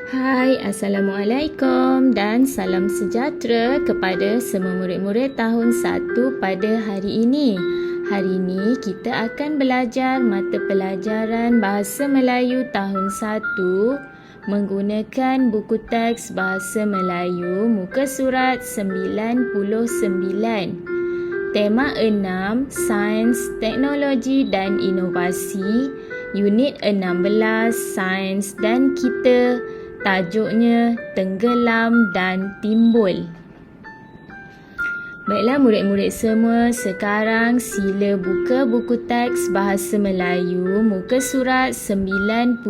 Hai, Assalamualaikum dan salam sejahtera kepada semua murid-murid tahun 1 pada hari ini. Hari ini kita akan belajar mata pelajaran Bahasa Melayu tahun 1 menggunakan buku teks Bahasa Melayu muka surat 99. Tema 6, Sains, Teknologi dan Inovasi, Unit 16, Sains dan Kita. Tajuknya Tenggelam dan Timbul. Baiklah murid-murid semua, sekarang sila buka buku teks Bahasa Melayu muka surat 99.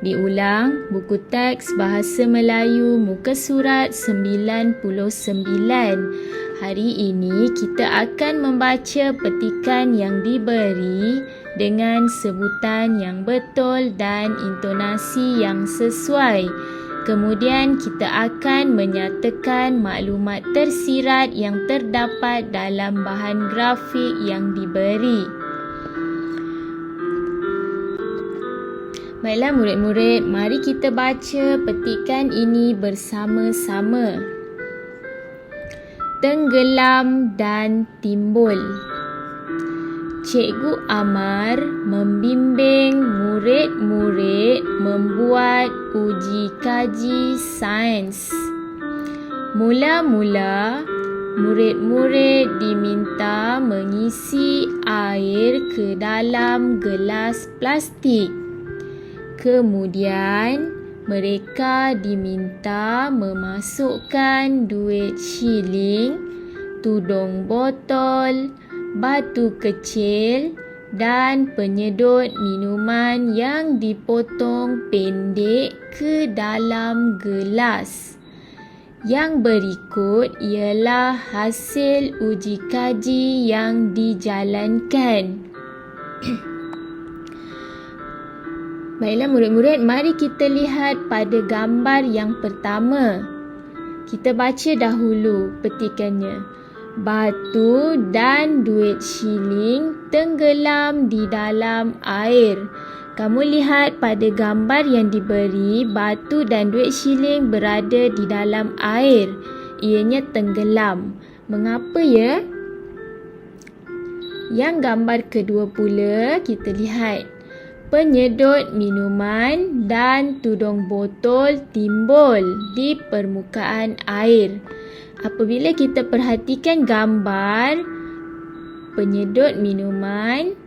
Diulang, buku teks Bahasa Melayu muka surat 99. Hari ini kita akan membaca petikan yang diberi dengan sebutan yang betul dan intonasi yang sesuai. Kemudian kita akan menyatakan maklumat tersirat yang terdapat dalam bahan grafik yang diberi. Baiklah murid-murid, mari kita baca petikan ini bersama-sama. Tenggelam dan timbul. Cikgu Amar membimbing murid-murid membuat uji kaji sains. Mula-mula, murid-murid diminta mengisi air ke dalam gelas plastik. Kemudian, mereka diminta memasukkan duit shilling, tudung botol, batu kecil dan penyedut minuman yang dipotong pendek ke dalam gelas. Yang berikut ialah hasil uji kaji yang dijalankan. Baiklah murid-murid, mari kita lihat pada gambar yang pertama. Kita baca dahulu petikannya. Batu dan duit shilling tenggelam di dalam air. Kamu lihat pada gambar yang diberi, batu dan duit shilling berada di dalam air. Ianya tenggelam. Mengapa ya? Yang gambar kedua pula, kita lihat. Penyedut minuman dan tudung botol timbul di permukaan air. Apabila kita perhatikan gambar, penyedut minuman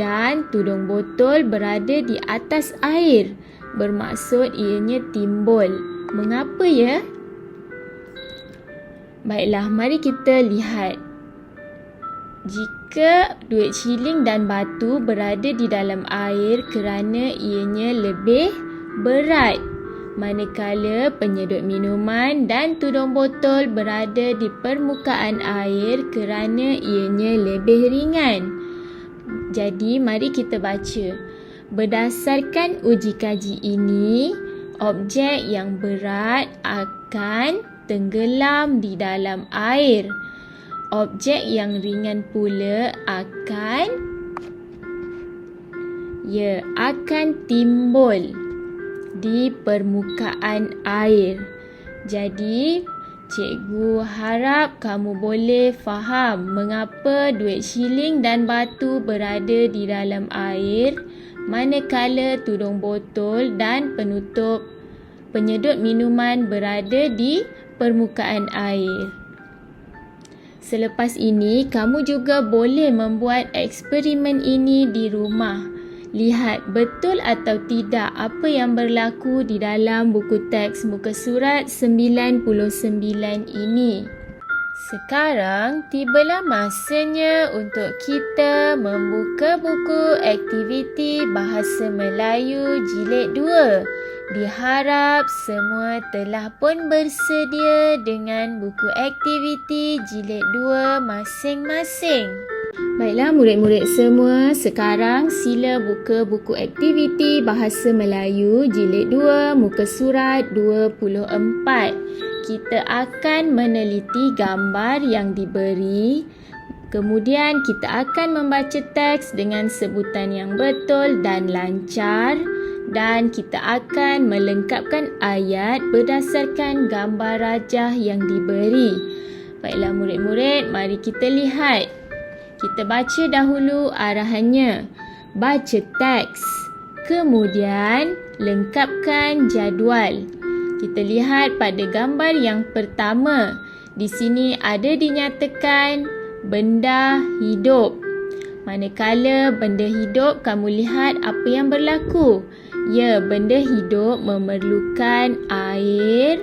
dan tudung botol berada di atas air. Bermaksud ianya timbul. Mengapa ya? Baiklah, mari kita lihat. Jika duit shilling dan batu berada di dalam air kerana ianya lebih berat, manakala penyedut minuman dan tudung botol berada di permukaan air kerana ianya lebih ringan. Jadi, mari kita baca. Berdasarkan uji kaji ini, objek yang berat akan tenggelam di dalam air. Objek yang ringan pula akan timbul di permukaan air. Jadi, cikgu harap kamu boleh faham mengapa duit shilling dan batu berada di dalam air, manakala tudung botol dan penyedut minuman berada di permukaan air. Selepas ini, kamu juga boleh membuat eksperimen ini di rumah. Lihat betul atau tidak apa yang berlaku di dalam buku teks muka surat 99 ini. Sekarang tibalah masanya untuk kita membuka buku aktiviti Bahasa Melayu Jilid 2. Diharap semua telah pun bersedia dengan buku aktiviti Jilid 2 masing-masing. Baiklah murid-murid semua, sekarang sila buka buku aktiviti Bahasa Melayu Jilid 2 muka surat 24. Kita akan meneliti gambar yang diberi. Kemudian kita akan membaca teks dengan sebutan yang betul dan lancar dan kita akan melengkapkan ayat berdasarkan gambar rajah yang diberi. Baiklah murid-murid, mari kita lihat. Kita baca dahulu arahannya. Baca teks. Kemudian lengkapkan jadual. Kita lihat pada gambar yang pertama. Di sini ada dinyatakan benda hidup. Manakala benda hidup, kamu lihat apa yang berlaku. Ya, benda hidup memerlukan air.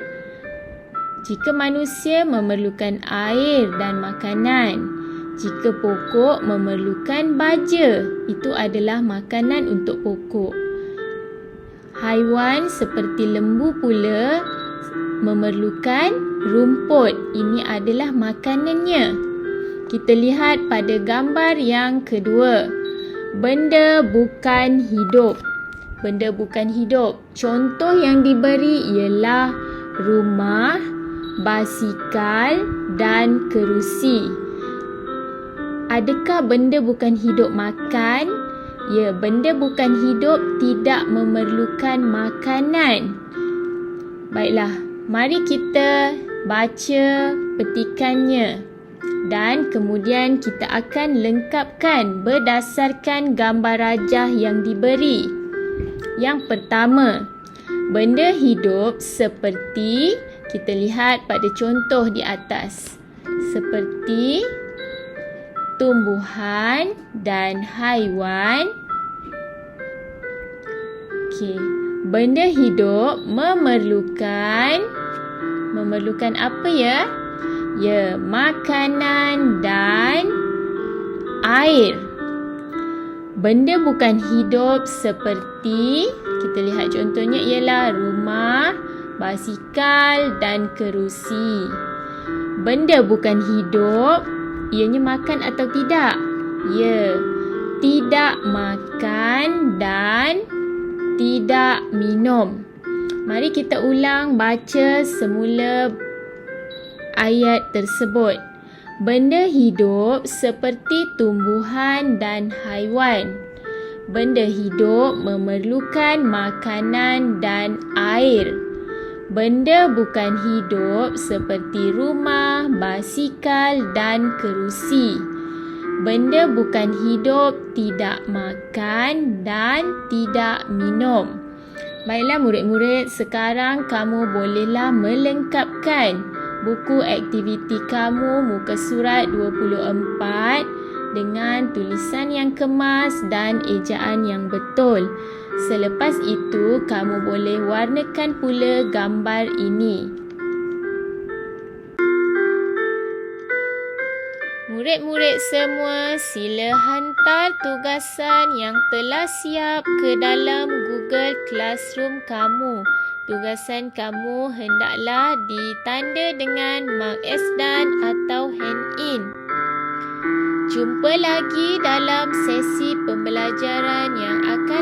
Jika manusia memerlukan air dan makanan. Jika pokok memerlukan baja, itu adalah makanan untuk pokok. Haiwan seperti lembu pula memerlukan rumput. Ini adalah makanannya. Kita lihat pada gambar yang kedua. Benda bukan hidup. Benda bukan hidup. Contoh yang diberi ialah rumah, basikal dan kerusi. Adakah benda bukan hidup makan? Ya, benda bukan hidup tidak memerlukan makanan. Baiklah, mari kita baca petikannya. Dan kemudian kita akan lengkapkan berdasarkan gambar rajah yang diberi. Yang pertama, benda hidup seperti kita lihat pada contoh di atas. Seperti tumbuhan dan haiwan. Okey, benda hidup memerlukan apa ya? Ya, makanan dan air. Benda bukan hidup seperti, kita lihat contohnya ialah rumah, basikal dan kerusi. Benda bukan hidup, ianya makan atau tidak? Ya, tidak makan dan tidak minum. Mari kita ulang baca semula ayat tersebut. Benda hidup seperti tumbuhan dan haiwan. Benda hidup memerlukan makanan dan air. Benda bukan hidup seperti rumah, basikal dan kerusi. Benda bukan hidup tidak makan dan tidak minum. Baiklah murid-murid, sekarang kamu bolehlah melengkapkan buku aktiviti kamu muka surat 24 dengan tulisan yang kemas dan ejaan yang betul. Selepas itu, kamu boleh warnakan pula gambar ini. Murid-murid semua, sila hantar tugasan yang telah siap ke dalam Google Classroom kamu. Tugasan kamu hendaklah ditanda dengan mark S dan atau hand in. Jumpa lagi dalam sesi pembelajaran yang akan